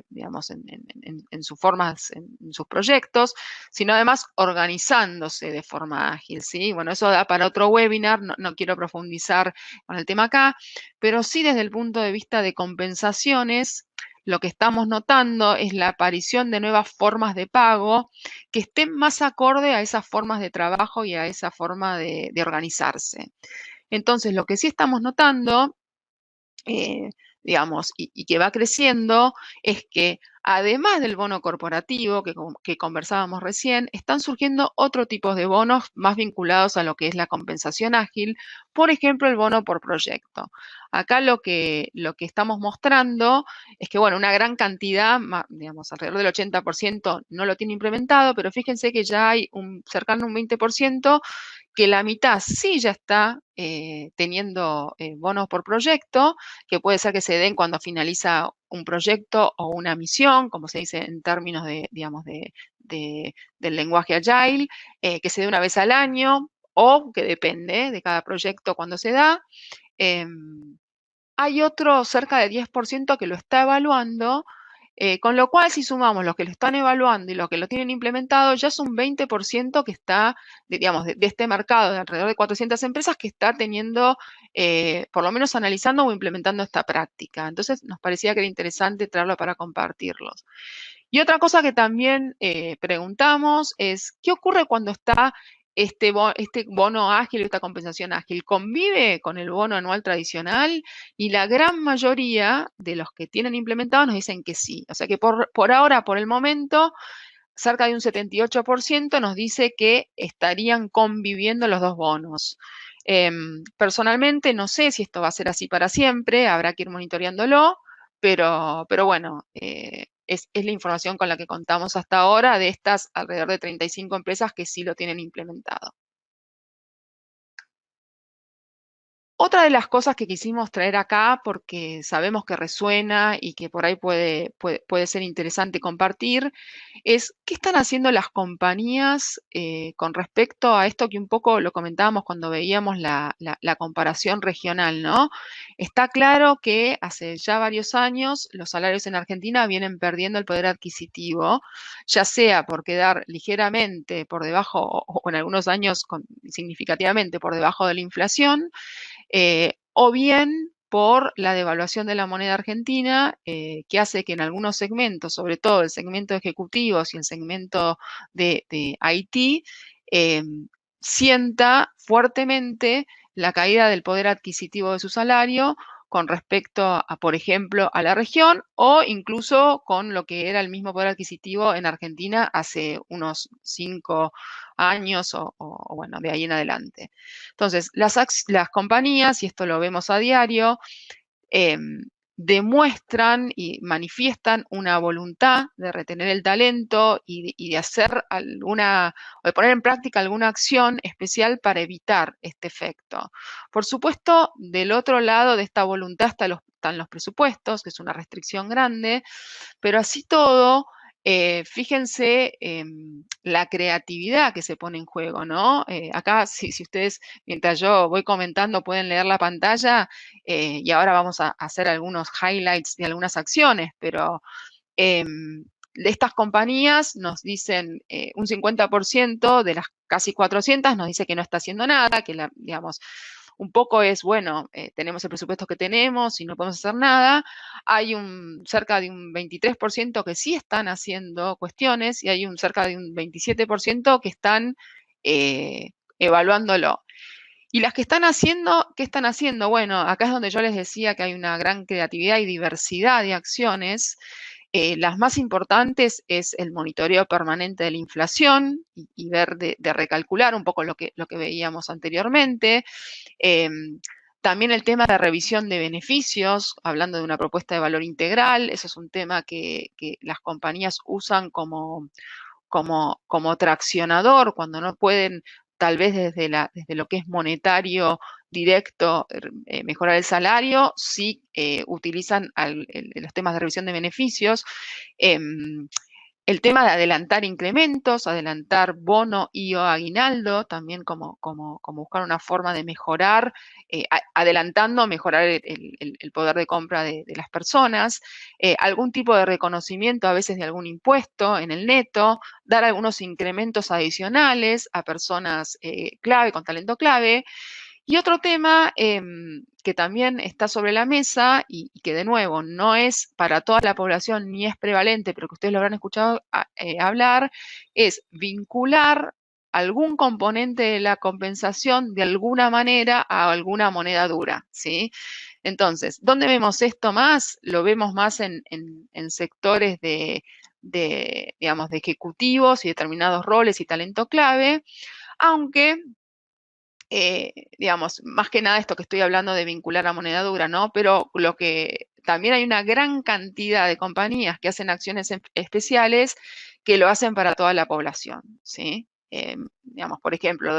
digamos, en sus formas, en sus proyectos, sino además organizándose de forma ágil, ¿sí? Bueno, eso da para otro webinar, no quiero profundizar con el tema acá, pero sí desde el punto de vista de compensaciones, lo que estamos notando es la aparición de nuevas formas de pago que estén más acorde a esas formas de trabajo y a esa forma de organizarse. Entonces, lo que sí estamos notando, digamos, y que va creciendo, es que además del bono corporativo que conversábamos recién, están surgiendo otro tipo de bonos más vinculados a lo que es la compensación ágil, por ejemplo, el bono por proyecto. Acá lo que estamos mostrando es que, bueno, una gran cantidad, digamos, alrededor del 80% no lo tiene implementado, pero fíjense que ya hay cercano a un 20% que la mitad sí ya está teniendo bonos por proyecto, que puede ser que se den cuando finaliza un proyecto o una misión, como se dice en términos de, digamos, del lenguaje agile, que se dé una vez al año o que depende de cada proyecto cuando se da. Hay otro cerca de 10% que lo está evaluando, con lo cual si sumamos los que lo están evaluando y los que lo tienen implementado, ya es un 20% que está, digamos, de este mercado de alrededor de 400 empresas que está teniendo, por lo menos analizando o implementando esta práctica. Entonces nos parecía que era interesante traerlo para compartirlos. Y otra cosa que también preguntamos es, ¿qué ocurre cuando está este bono ágil, esta compensación ágil? ¿Convive con el bono anual tradicional? Y la gran mayoría de los que tienen implementado nos dicen que sí. O sea que por ahora, por el momento, cerca de un 78% nos dice que estarían conviviendo los dos bonos. Personalmente no sé si esto va a ser así para siempre, habrá que ir monitoreándolo, pero bueno, es la información con la que contamos hasta ahora de estas alrededor de 35 empresas que sí lo tienen implementado. Otra de las cosas que quisimos traer acá, porque sabemos que resuena y que por ahí puede ser interesante compartir, es qué están haciendo las compañías con respecto a esto que un poco lo comentábamos cuando veíamos la comparación regional, ¿no? Está claro que hace ya varios años los salarios en Argentina vienen perdiendo el poder adquisitivo, ya sea por quedar ligeramente por debajo o en algunos años significativamente por debajo de la inflación, o bien por la devaluación de la moneda argentina, que hace que en algunos segmentos, sobre todo el segmento de ejecutivos y el segmento de IT, sienta fuertemente la caída del poder adquisitivo de su salario con respecto a, por ejemplo, a la región o incluso con lo que era el mismo poder adquisitivo en Argentina hace unos 5 años o bueno, de ahí en adelante. Entonces, las compañías, y esto lo vemos a diario, demuestran y manifiestan una voluntad de retener el talento y de hacer o de poner en práctica alguna acción especial para evitar este efecto. Por supuesto, del otro lado de esta voluntad están los presupuestos, que es una restricción grande, pero así todo, fíjense la creatividad que se pone en juego, ¿no? Acá, si ustedes, mientras yo voy comentando, pueden leer la pantalla, y ahora vamos a hacer algunos highlights de algunas acciones, pero de estas compañías nos dicen un 50% de las casi 400 nos dice que no está haciendo nada, que digamos, un poco es, bueno, tenemos el presupuesto que tenemos y no podemos hacer nada. Hay cerca de un 23% que sí están haciendo cuestiones y hay cerca de un 27% que están evaluándolo. Y las que están haciendo, ¿qué están haciendo? Bueno, acá es donde yo les decía que hay una gran creatividad y diversidad de acciones. Las más importantes es el monitoreo permanente de la inflación y ver de recalcular un poco lo que veíamos anteriormente. También el tema de revisión de beneficios, hablando de una propuesta de valor integral, eso es un tema que las compañías usan como traccionador cuando no pueden, tal vez desde lo que es monetario directo, mejorar el salario, sí utilizan los temas de revisión de beneficios. El tema de adelantar incrementos, adelantar bono y o aguinaldo, también como buscar una forma de mejorar, adelantando, mejorar el poder de compra de las personas, algún tipo de reconocimiento a veces de algún impuesto en el neto, dar algunos incrementos adicionales a personas clave, con talento clave. Y otro tema que también está sobre la mesa y que de nuevo no es para toda la población ni es prevalente, pero que ustedes lo habrán escuchado hablar, es vincular algún componente de la compensación de alguna manera a alguna moneda dura, ¿sí? Entonces, ¿dónde vemos esto más? Lo vemos más en sectores digamos, de ejecutivos y determinados roles y talento clave, aunque digamos, más que nada esto que estoy hablando de vincular a moneda dura, ¿no? Pero lo que también hay una gran cantidad de compañías que hacen acciones especiales que lo hacen para toda la población, ¿sí? Digamos, por ejemplo,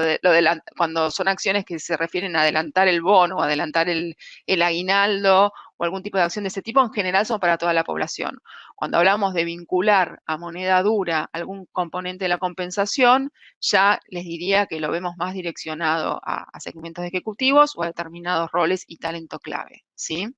cuando son acciones que se refieren a adelantar el bono, adelantar el aguinaldo o algún tipo de acción de ese tipo, en general son para toda la población. Cuando hablamos de vincular a moneda dura algún componente de la compensación, ya les diría que lo vemos más direccionado a segmentos ejecutivos o a determinados roles y talento clave, ¿sí?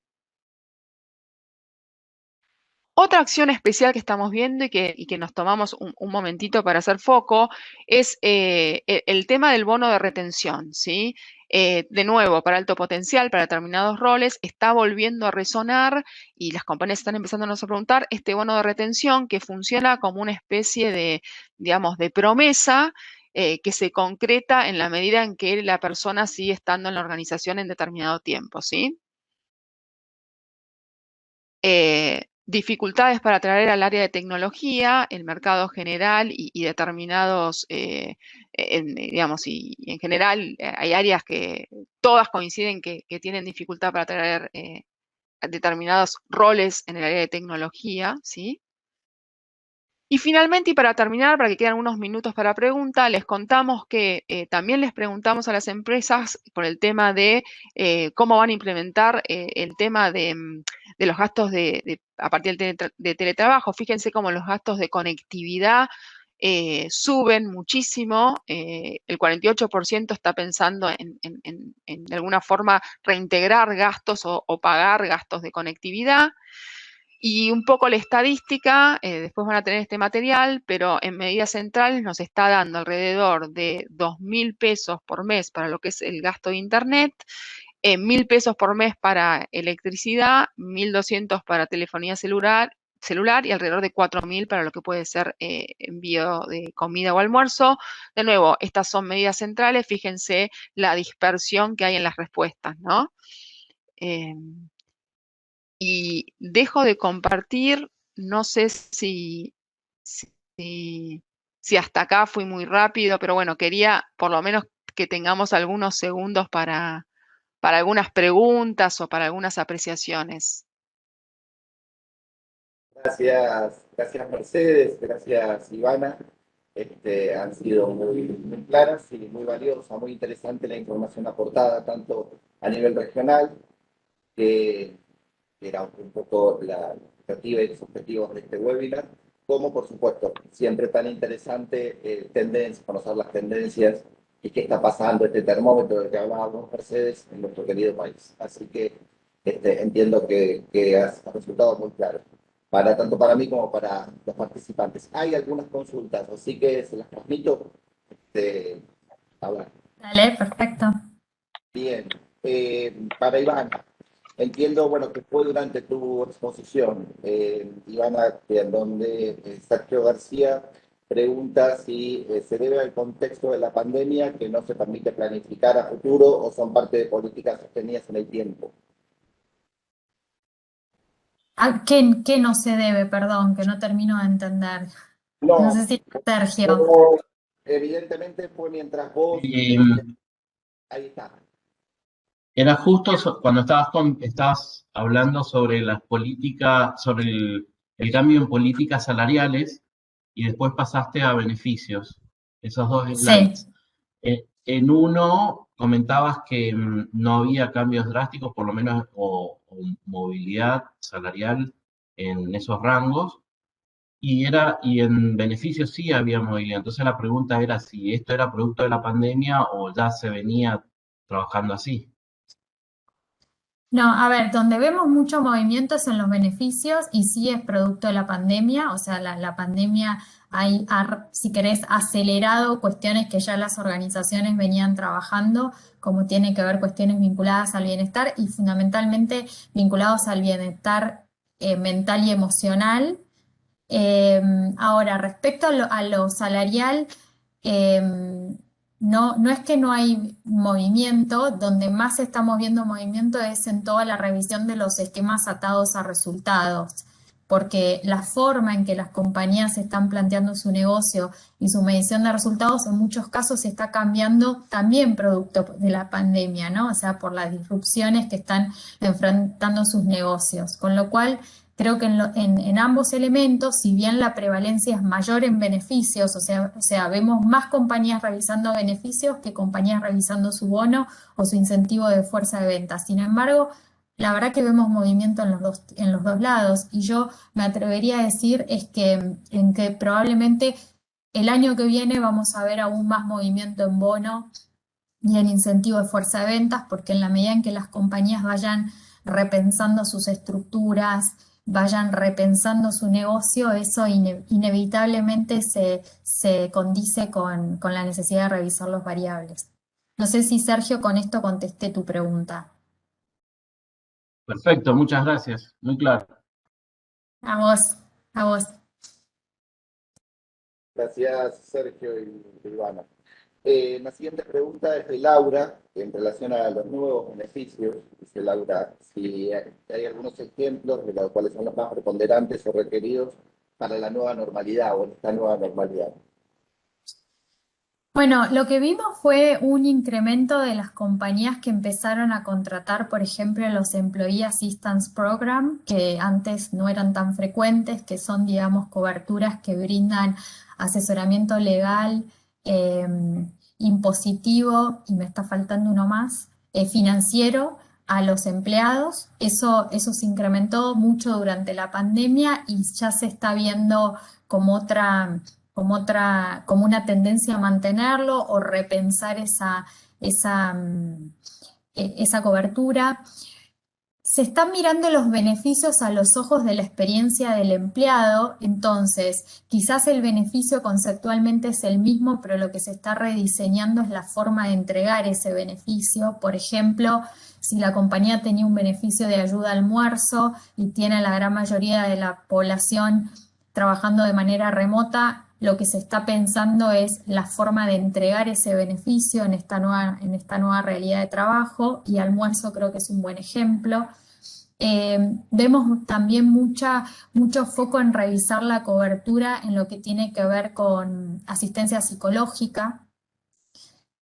Otra acción especial que estamos viendo y que nos tomamos un momentito para hacer foco es el tema del bono de retención, ¿sí? De nuevo, para alto potencial, para determinados roles, está volviendo a resonar y las compañías están empezándonos a preguntar este bono de retención que funciona como una especie de, digamos, de promesa que se concreta en la medida en que la persona sigue estando en la organización en determinado tiempo, ¿sí? dificultades para atraer al área de tecnología, el mercado general y determinados, digamos, y en general hay áreas que todas coinciden que tienen dificultad para atraer determinados roles en el área de tecnología, ¿sí? Y finalmente, y para terminar, para que queden unos minutos para pregunta, les contamos que también les preguntamos a las empresas por el tema de cómo van a implementar el tema de los gastos a partir de teletrabajo. Fíjense cómo los gastos de conectividad suben muchísimo. El 48% está pensando en de alguna forma reintegrar gastos o pagar gastos de conectividad. Y un poco la estadística, después van a tener este material, pero en medidas centrales nos está dando alrededor de 2.000 pesos por mes para lo que es el gasto de internet, 1.000 pesos por mes para electricidad, 1.200 para telefonía celular y alrededor de 4.000 para lo que puede ser envío de comida o almuerzo. De nuevo, estas son medidas centrales, fíjense la dispersión que hay en las respuestas, ¿no? Y dejo de compartir, no sé si hasta acá fui muy rápido, pero bueno, quería por lo menos que tengamos algunos segundos para algunas preguntas o para algunas apreciaciones. Gracias Mercedes, gracias Ivana. Han sido muy claras y muy valiosas, muy interesante la información aportada, tanto a nivel regional, que era un poco la expectativa y los objetivos de este webinar, como por supuesto, siempre tan interesante conocer las tendencias y qué está pasando, este termómetro del que hablábamos, Mercedes, en nuestro querido país. Así que entiendo que has resultado muy claro, tanto para mí como para los participantes. Hay algunas consultas, así que se las transmito. Hablar. Dale, perfecto. Bien, para Ivana, entiendo, bueno, que fue durante tu exposición, Ivana, en donde Sergio García pregunta si se debe al contexto de la pandemia que no se permite planificar a futuro o son parte de políticas sostenidas en el tiempo. ¿Qué no se debe? Perdón, que no termino de entender. No sé No, si Sergio. no, evidentemente fue mientras vos, Y, ahí está. era justo cuando estabas hablando sobre las políticas, sobre el cambio en políticas salariales y después pasaste a beneficios, esos dos Sí. slides. En uno comentabas que no había cambios drásticos, por lo menos, o movilidad salarial en esos rangos, y en beneficios sí había movilidad. Entonces la pregunta era si esto era producto de la pandemia o ya se venía trabajando así. No, a ver, donde vemos mucho movimiento es en los beneficios y sí es producto de la pandemia, o sea, la pandemia si querés, acelerado cuestiones que ya las organizaciones venían trabajando, como tiene que ver cuestiones vinculadas al bienestar y fundamentalmente vinculados al bienestar mental y emocional. Ahora, respecto a lo salarial, no es que no hay movimiento, donde más se está moviendo movimiento es en toda la revisión de los esquemas atados a resultados, porque la forma en que las compañías están planteando su negocio y su medición de resultados en muchos casos se está cambiando también producto de la pandemia, ¿no? O sea, por las disrupciones que están enfrentando sus negocios, con lo cual creo que en ambos elementos, si bien la prevalencia es mayor en beneficios, o sea, vemos más compañías revisando beneficios que compañías revisando su bono o su incentivo de fuerza de venta. Sin embargo, la verdad que vemos movimiento en los dos lados y yo me atrevería a decir en que probablemente el año que viene vamos a ver aún más movimiento en bono y en incentivo de fuerza de ventas, porque en la medida en que las compañías vayan repensando sus estructuras, vayan repensando su negocio, eso inevitablemente se condice con la necesidad de revisar los variables. No sé si, Sergio, con esto contesté tu pregunta. Perfecto, muchas gracias. Muy claro. A vos, a vos. Gracias, Sergio y Ivana. La siguiente pregunta es de Laura, en relación a los nuevos beneficios, dice Laura, si hay algunos ejemplos de los cuales son los más preponderantes o requeridos para la nueva normalidad o esta nueva normalidad. Bueno, lo que vimos fue un incremento de las compañías que empezaron a contratar, por ejemplo, los Employee Assistance Program, que antes no eran tan frecuentes, que son, digamos, coberturas que brindan asesoramiento legal, impositivo, y me está faltando uno más, financiero a los empleados. Eso se incrementó mucho durante la pandemia y ya se está viendo como como una tendencia a mantenerlo o repensar esa cobertura. Se están mirando los beneficios a los ojos de la experiencia del empleado, entonces quizás el beneficio conceptualmente es el mismo, pero lo que se está rediseñando es la forma de entregar ese beneficio. Por ejemplo, si la compañía tenía un beneficio de ayuda al almuerzo y tiene la gran mayoría de la población trabajando de manera remota, lo que se está pensando es la forma de entregar ese beneficio en esta nueva realidad de trabajo, y almuerzo creo que es un buen ejemplo. Vemos también mucho foco en revisar la cobertura en lo que tiene que ver con asistencia psicológica,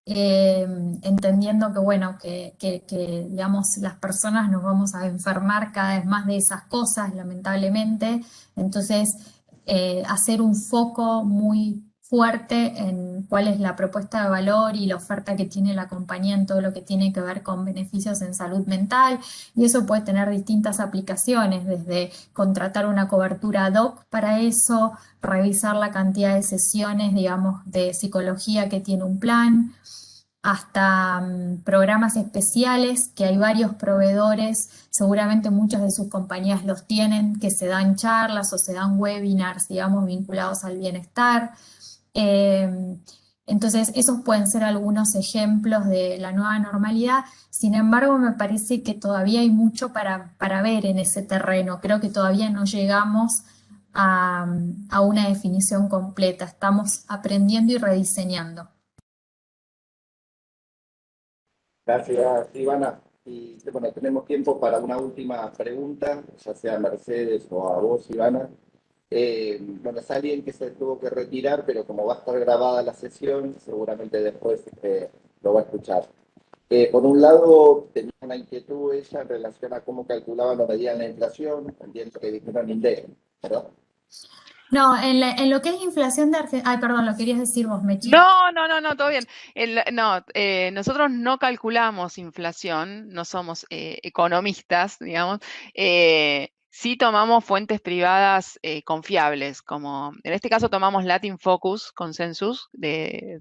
entendiendo que, bueno, que digamos, las personas nos vamos a enfermar cada vez más de esas cosas, lamentablemente. Entonces, hacer un foco muy fuerte en cuál es la propuesta de valor y la oferta que tiene la compañía en todo lo que tiene que ver con beneficios en salud mental, y eso puede tener distintas aplicaciones, desde contratar una cobertura ad hoc para eso, revisar la cantidad de sesiones, digamos, de psicología que tiene un plan, hasta programas especiales, que hay varios proveedores, seguramente muchas de sus compañías los tienen, que se dan charlas o se dan webinars, digamos, vinculados al bienestar. Entonces, esos pueden ser algunos ejemplos de la nueva normalidad. Sin embargo, me parece que todavía hay mucho para ver en ese terreno. Creo que todavía no llegamos a una definición completa. Estamos aprendiendo y rediseñando. Gracias, Ivana. Y bueno, tenemos tiempo para una última pregunta, ya sea a Mercedes o a vos, Ivana. Bueno, es alguien que se tuvo que retirar, pero como va a estar grabada la sesión, seguramente después lo va a escuchar. Por un lado, tenía una inquietud ella en relación a cómo calculaban o medían la inflación, entiendo que dijeron INDEC, ¿verdad? No, en lo que es inflación de Argentina. Ay, perdón, lo querías decir vos, Mechi. No, todo bien. Nosotros no calculamos inflación, no somos economistas, digamos. Sí tomamos fuentes privadas confiables, como en este caso tomamos Latin Focus Consensus,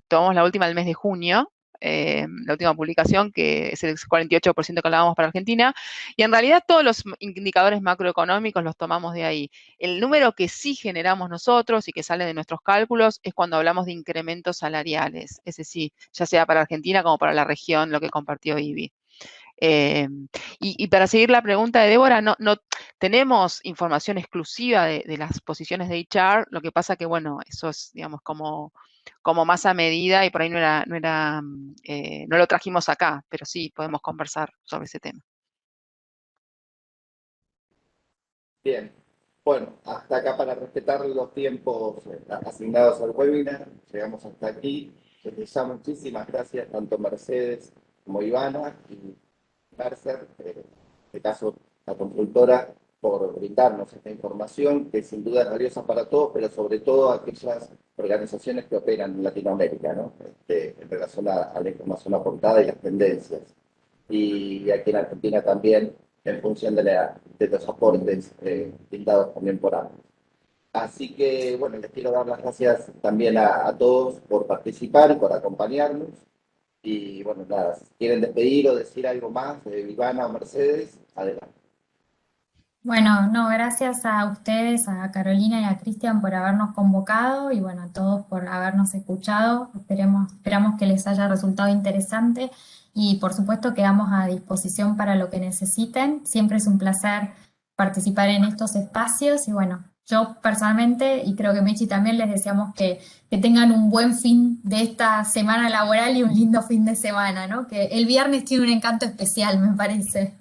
tomamos la última del mes de junio, la última publicación, que es el 48% que hablábamos para Argentina, y en realidad todos los indicadores macroeconómicos los tomamos de ahí. El número que sí generamos nosotros y que sale de nuestros cálculos es cuando hablamos de incrementos salariales, ese sí, ya sea para Argentina como para la región, lo que compartió Ivi. Y para seguir la pregunta de Débora, no tenemos información exclusiva de las posiciones de HR, lo que pasa que, bueno, eso es, digamos, como más a medida, y por ahí no lo trajimos acá, pero sí podemos conversar sobre ese tema. Bien. Bueno, hasta acá para respetar los tiempos asignados al webinar, llegamos hasta aquí. Les ya muchísimas gracias tanto Mercedes como Ivana y Mercer, en este caso la consultora, por brindarnos esta información que sin duda es valiosa para todos, pero sobre todo a aquellas organizaciones que operan en Latinoamérica, ¿no? En relación a la información aportada y las tendencias. Y aquí en Argentina también, en función de los aportes brindados también por ambos. Así que, bueno, les quiero dar las gracias también a todos por participar y por acompañarnos. Y bueno, nada, si quieren despedir o decir algo más de Ivana o Mercedes, adelante. Bueno, no, gracias a ustedes, a Carolina y a Cristian por habernos convocado, y bueno, a todos por habernos escuchado. Esperamos que les haya resultado interesante, y por supuesto quedamos a disposición para lo que necesiten. Siempre es un placer participar en estos espacios, y bueno, yo personalmente, y creo que Mechi también, les deseamos que tengan un buen fin de esta semana laboral y un lindo fin de semana, ¿no? Que el viernes tiene un encanto especial, me parece.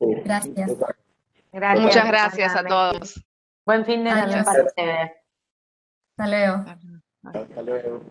Gracias. Gracias. Muchas gracias a Susana, todos. Messi. Buen fin de también Adiós. para ustedes. Hasta luego. Hasta luego.